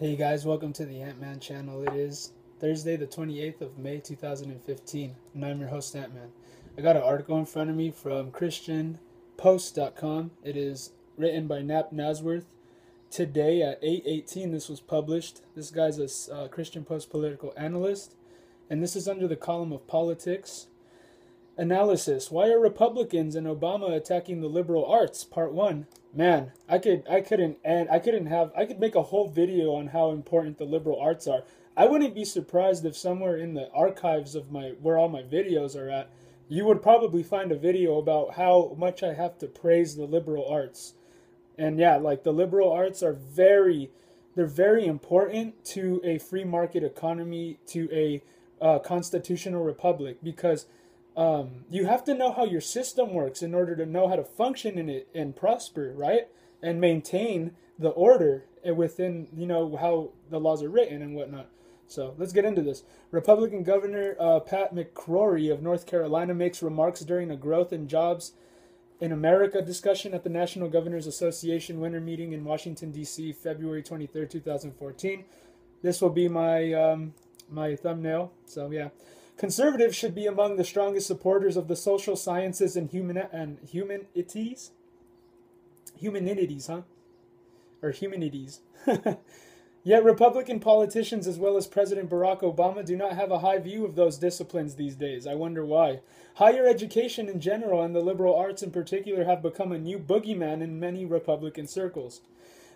Hey guys, welcome to the Ant-Man channel. It is Thursday the 28th of May 2015, and I'm your host Ant-Man. I got an article in front of me from christianpost.com. It is written by Nap Nasworth. Today at 8:18 this was published. This guy's a Christian Post political analyst, and this is under the column of politics. Analysis: Why are Republicans and Obama attacking the liberal arts? Part 1. Man, I could make a whole video on how important the liberal arts are. I wouldn't be surprised if somewhere in the archives of my where all my videos are at, you would probably find a video about how much I have to praise the liberal arts. And yeah, like the liberal arts are they're very important to a free market economy, to a constitutional republic, because you have to know how your system works in order to know how to function in it and prosper, right? And maintain the order within, how the laws are written and whatnot. So let's get into this. Republican Governor Pat McCrory of North Carolina makes remarks during a growth in jobs in America discussion at the National Governors Association winter meeting in Washington, D.C., February 23rd, 2014. This will be my thumbnail. So yeah. Conservatives should be among the strongest supporters of the social sciences and humanities. Humanities, huh? Or humanities. Yet Republican politicians as well as President Barack Obama do not have a high view of those disciplines these days. I wonder why. Higher education in general and the liberal arts in particular have become a new boogeyman in many Republican circles.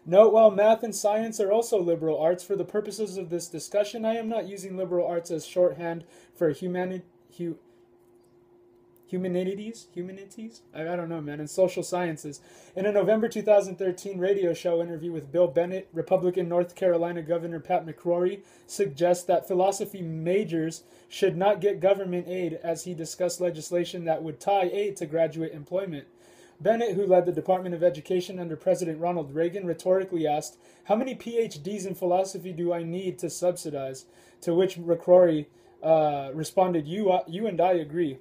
Note, while math and science are also liberal arts, for the purposes of this discussion, I am not using liberal arts as shorthand for humanities? I don't know, man, and social sciences. In a November 2013 radio show interview with Bill Bennett, Republican North Carolina Governor Pat McCrory suggests that philosophy majors should not get government aid, as he discussed legislation that would tie aid to graduate employment. Bennett, who led the Department of Education under President Ronald Reagan, rhetorically asked, "How many PhDs in philosophy do I need to subsidize?" To which McCrory responded, you and I agree.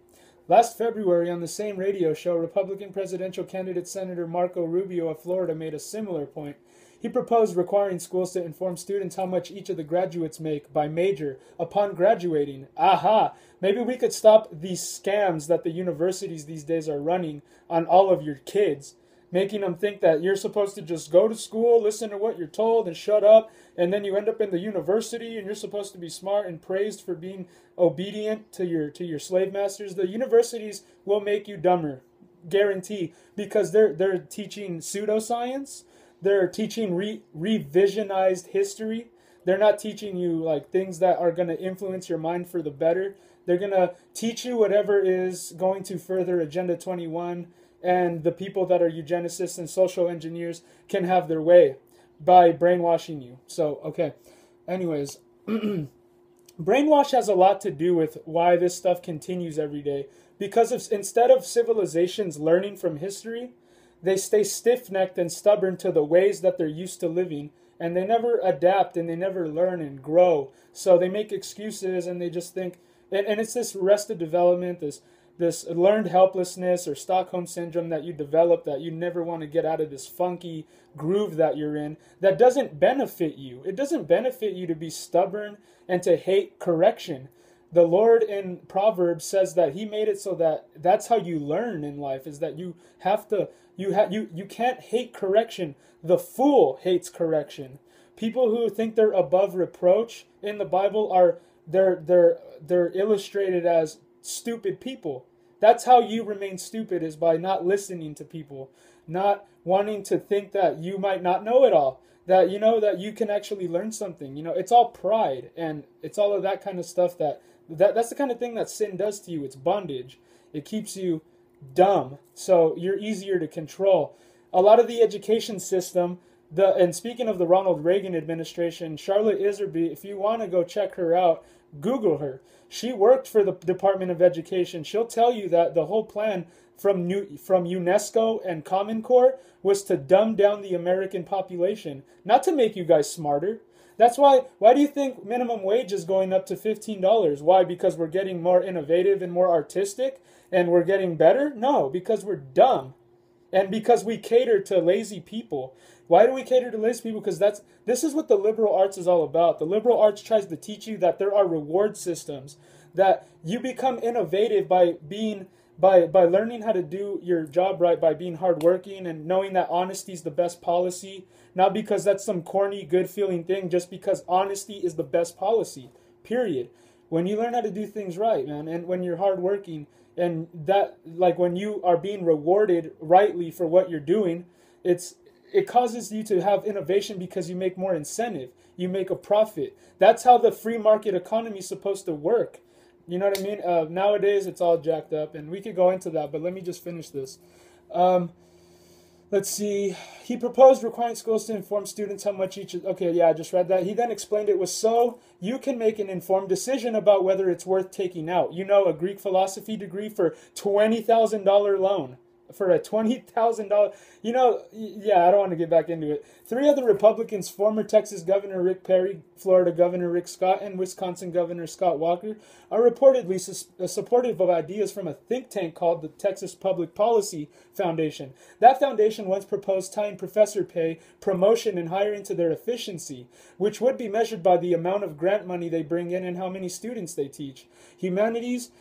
Last February, on the same radio show, Republican presidential candidate Senator Marco Rubio of Florida made a similar point. He proposed requiring schools to inform students how much each of the graduates make by major upon graduating. Aha! Maybe we could stop these scams that the universities these days are running on all of your kids, making them think that you're supposed to just go to school, listen to what you're told, and shut up, and then you end up in the university and you're supposed to be smart and praised for being obedient to your slave masters. The universities will make you dumber, guarantee, because they're teaching pseudoscience. They're teaching revisionized history. They're not teaching you like things that are going to influence your mind for the better. They're going to teach you whatever is going to further Agenda 21, and the people that are eugenicists and social engineers can have their way by brainwashing you. So, okay. Anyways, brainwash has a lot to do with why this stuff continues every day. Because instead of civilizations learning from history, they stay stiff-necked and stubborn to the ways that they're used to living, and they never adapt and they never learn and grow. So they make excuses and they just think, and it's this arrested development, this learned helplessness or Stockholm syndrome that you develop, that you never want to get out of this funky groove that you're in, that doesn't benefit you. It doesn't benefit you to be stubborn and to hate correction. The Lord in Proverbs says that he made it so that that's how you learn in life, is that you have to you can't hate correction. The fool hates correction. People who think they're above reproach in the Bible are they're illustrated as stupid people. That's how you remain stupid, is by not listening to people, not wanting to think that you might not know it all, that that you can actually learn something. It's all pride, and it's all of that kind of stuff that's the kind of thing that sin does to you. It's bondage. It keeps you dumb, so you're easier to control. A lot of the education system, and speaking of the Ronald Reagan administration, Charlotte Iserby, if you want to go check her out, Google her. She worked for the Department of Education. She'll tell you that the whole plan from UNESCO and Common Core was to dumb down the American population, not to make you guys smarter. That's why do you think minimum wage is going up to $15? Why? Because we're getting more innovative and more artistic and we're getting better? No, because we're dumb. And because we cater to lazy people. Why do we cater to lazy people? Because this is what the liberal arts is all about. The liberal arts tries to teach you that there are reward systems, that you become innovative by being by learning how to do your job right, by being hardworking and knowing that honesty is the best policy, not because that's some corny, good feeling thing, just because honesty is the best policy, period. When you learn how to do things right, man, and when you're hardworking, and that, like, when you are being rewarded rightly for what you're doing, it causes you to have innovation because you make more incentive, you make a profit. That's how the free market economy is supposed to work. You know what I mean? Nowadays, it's all jacked up, and we could go into that, but let me just finish this. Let's see. He proposed requiring schools to inform students how much each... Okay, yeah, I just read that. He then explained it was so you can make an informed decision about whether it's worth taking out. You know, a Greek philosophy degree for $20,000 loan. For a $20,000, you know, yeah, I don't want to get back into it. 3 other Republicans, former Texas Governor Rick Perry, Florida Governor Rick Scott, and Wisconsin Governor Scott Walker, are reportedly supportive of ideas from a think tank called the Texas Public Policy Foundation. That foundation once proposed tying professor pay, promotion, and hiring to their efficiency, which would be measured by the amount of grant money they bring in and how many students they teach. Humanities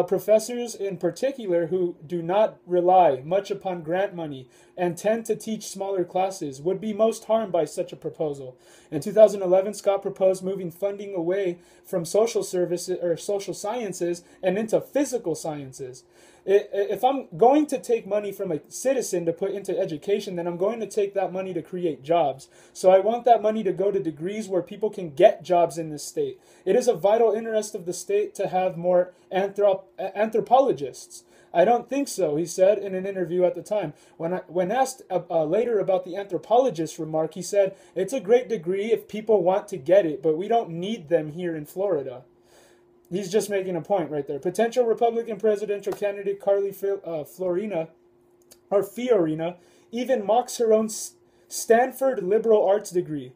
professors in particular who do not rely much upon grant money and tend to teach smaller classes would be most harmed by such a proposal. In 2011, Scott proposed moving funding away from social services or social sciences and into physical sciences. If I'm going to take money from a citizen to put into education, then I'm going to take that money to create jobs. So I want that money to go to degrees where people can get jobs in this state. It is a vital interest of the state to have more anthropologists. I don't think so, he said in an interview at the time. When asked later about the anthropologist remark, he said, "It's a great degree if people want to get it, but we don't need them here in Florida." He's just making a point right there. Potential Republican presidential candidate Carly Fiorina even mocks her own Stanford liberal arts degree,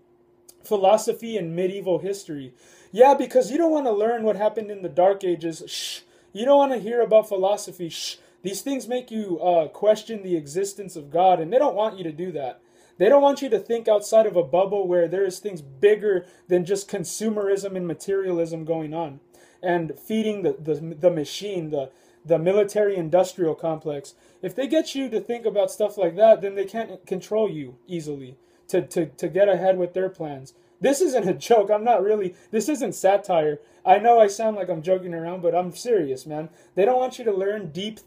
philosophy and medieval history. Yeah, because you don't want to learn what happened in the Dark Ages. Shh. You don't want to hear about philosophy. Shh. These things make you question the existence of God, and they don't want you to do that. They don't want you to think outside of a bubble where there is things bigger than just consumerism and materialism going on and feeding the machine, the military-industrial complex. If they get you to think about stuff like that, then they can't control you easily to get ahead with their plans. This isn't a joke. This isn't satire. I know I sound like I'm joking around, but I'm serious, man. They don't want you to learn deep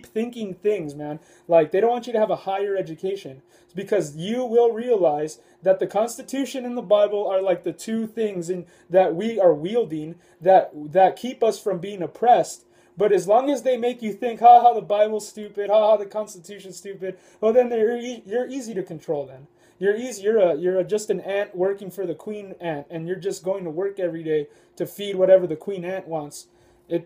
thinking things, man. Like, they don't want you to have a higher education. It's because you will realize that the Constitution and the Bible are like the two things that we are wielding that keep us from being oppressed. But as long as they make you think, the Bible's stupid, the Constitution's stupid, well, then you're easy to control then. You're just an ant working for the queen ant, and you're just going to work every day to feed whatever the queen ant wants. You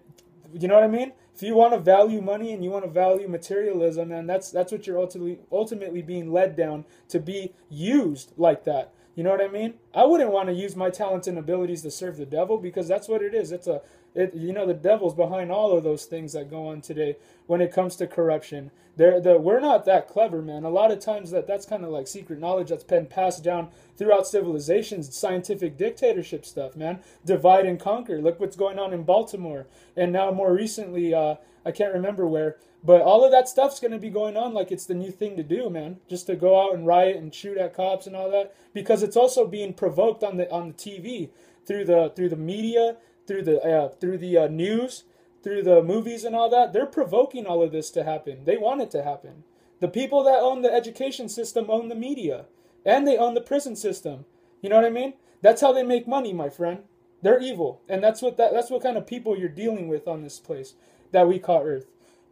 know what I mean? If you want to value money and you want to value materialism, and that's what you're ultimately being led down to be used like that. You know what I mean? I wouldn't want to use my talents and abilities to serve the devil, because that's what it is. The devil's behind all of those things that go on today when it comes to corruption. We're not that clever, man. A lot of times that's kind of like secret knowledge that's been passed down throughout civilizations, scientific dictatorship stuff, man. Divide and conquer. Look what's going on in Baltimore. And now more recently, I can't remember where, but all of that stuff's going to be going on like it's the new thing to do, man. Just to go out and riot and shoot at cops and all that, because it's also being provoked on the TV through the media, through the news, through the movies and all that. They're provoking all of this to happen. They want it to happen. The people that own the education system own the media, and they own the prison system. You know what I mean? That's how they make money, my friend. They're evil, and that's what kind of people you're dealing with on this place that we call Earth.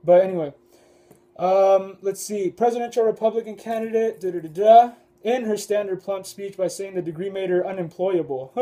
But anyway, let's see. Presidential Republican candidate in her standard plump speech by saying the degree made her unemployable.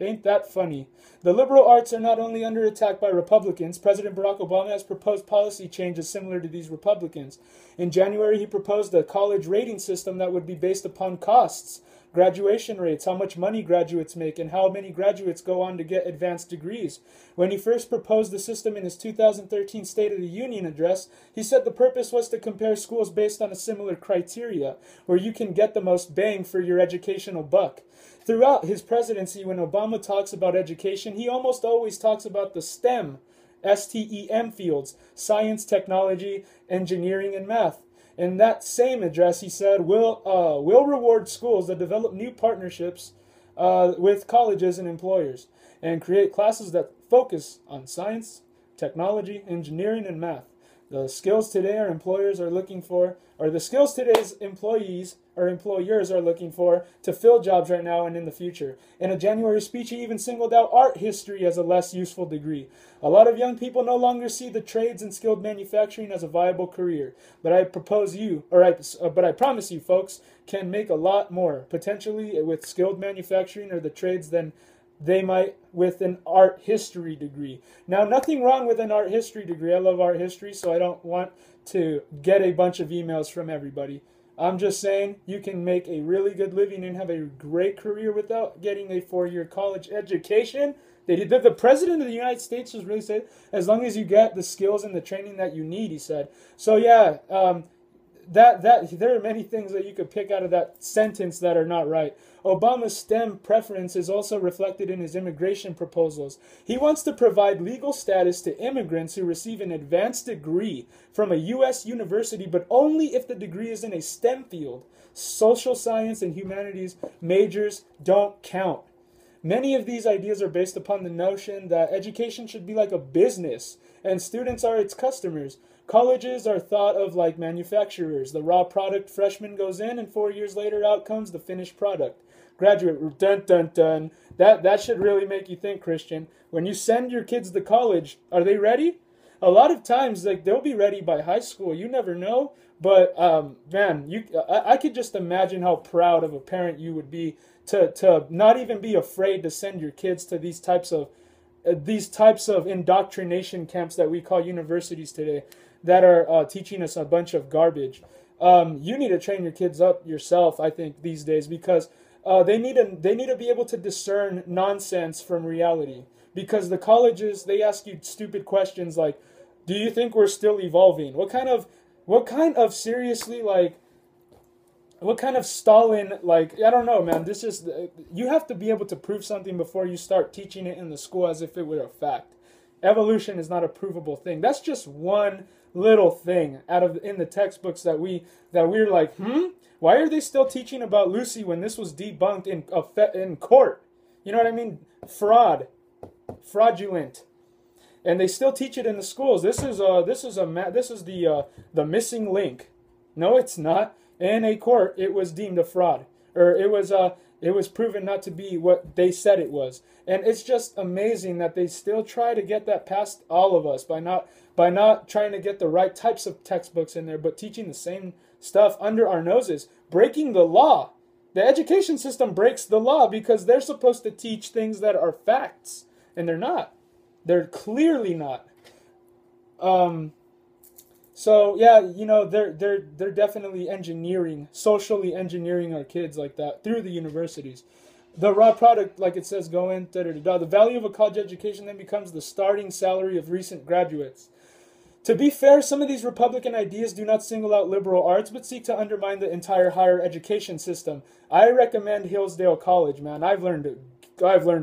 Ain't that funny? The liberal arts are not only under attack by Republicans. President Barack Obama has proposed policy changes similar to these Republicans. In January, he proposed a college rating system that would be based upon costs graduation rates, how much money graduates make, and how many graduates go on to get advanced degrees. When he first proposed the system in his 2013 State of the Union address, he said the purpose was to compare schools based on a similar criteria, where you can get the most bang for your educational buck. Throughout his presidency, when Obama talks about education, he almost always talks about the STEM, STEM fields: science, technology, engineering, and math. In that same address, he said, we'll reward schools that develop new partnerships with colleges and employers and create classes that focus on science, technology, engineering, and math. The skills today our employers are looking for, or the skills today's employees or employers are looking for to fill jobs right now and in the future. In a January speech, he even singled out art history as a less useful degree. A lot of young people no longer see the trades and skilled manufacturing as a viable career, but I promise you, folks, can make a lot more, potentially with skilled manufacturing or the trades than they might with an art history degree. Now, nothing wrong with an art history degree. I love art history, so I don't want to get a bunch of emails from everybody. I'm just saying you can make a really good living and have a great career without getting a 4-year college education. The President of the United States was really said, as long as you get the skills and the training that you need, he said. So yeah, there are many things that you could pick out of that sentence that are not right. Obama's STEM preference is also reflected in his immigration proposals. He wants to provide legal status to immigrants who receive an advanced degree from a U.S. university, but only if the degree is in a STEM field. Social science and humanities majors don't count. Many of these ideas are based upon the notion that education should be like a business, and students are its customers. Colleges are thought of like manufacturers. The raw product freshman goes in, and 4 years later out comes the finished product. Graduate, dun dun dun. That should really make you think, Christian. When you send your kids to college, are they ready? A lot of times, like, they'll be ready by high school. You never know. But man, I could just imagine how proud of a parent you would be to not even be afraid to send your kids to these types of indoctrination camps that we call universities today, that are teaching us a bunch of garbage. You need to train your kids up yourself, I think, these days, because they need to be able to discern nonsense from reality. Because the colleges, they ask you stupid questions like, do you think we're still evolving? What kind of seriously, like, what kind of Stalin, like, I don't know, man. This is, you have to be able to prove something before you start teaching it in the school as if it were a fact. Evolution is not a provable thing. That's just one little thing in the textbooks that we're like, why are they still teaching about Lucy when this was debunked in court? You know what I mean? Fraudulent, and they still teach it in the schools. This is the missing link. No, it's not. In a court, it was deemed a fraud, or it was proven not to be what they said it was. And it's just amazing that they still try to get that past all of us by not trying to get the right types of textbooks in there, but teaching the same stuff under our noses, breaking the law. The education system breaks the law because they're supposed to teach things that are facts, and they're not. They're clearly not. So yeah, you know, they're definitely socially engineering our kids like that through the universities. The raw product, like it says, go in, The value of a college education then becomes the starting salary of recent graduates. To be fair, some of these Republican ideas do not single out liberal arts, but seek to undermine the entire higher education system. I recommend Hillsdale College, man. I've learned a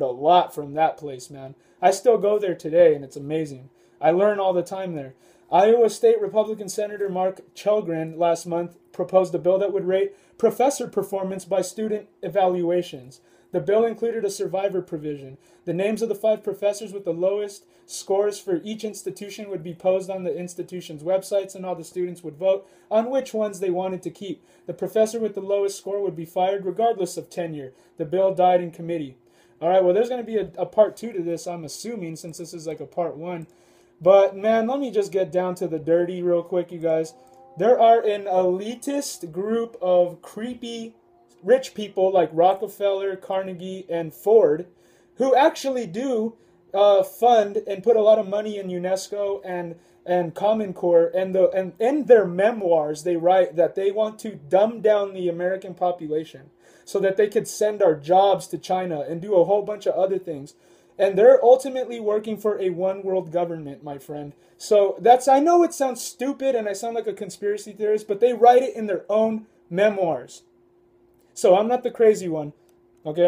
lot from that place, man. I still go there today, and it's amazing. I learn all the time there. Iowa State Republican Senator Mark Chelgren last month proposed a bill that would rate professor performance by student evaluations. The bill included a survivor provision. The names of the 5 professors with the lowest scores for each institution would be posted on the institution's websites, and all the students would vote on which ones they wanted to keep. The professor with the lowest score would be fired regardless of tenure. The bill died in committee. All right, well, there's going to be a part 2 to this, I'm assuming, since this is like a part 1. But, man, let me just get down to the dirty real quick, you guys. There are an elitist group of creepy rich people like Rockefeller, Carnegie, and Ford who actually do fund and put a lot of money in UNESCO and Common Core. And in their memoirs, they write that they want to dumb down the American population. so that they could send our jobs to China and do a whole bunch of other things. And they're ultimately working for a one world government, my friend. So I know it sounds stupid and I sound like a conspiracy theorist, but they write it in their own memoirs. So I'm not the crazy one, okay?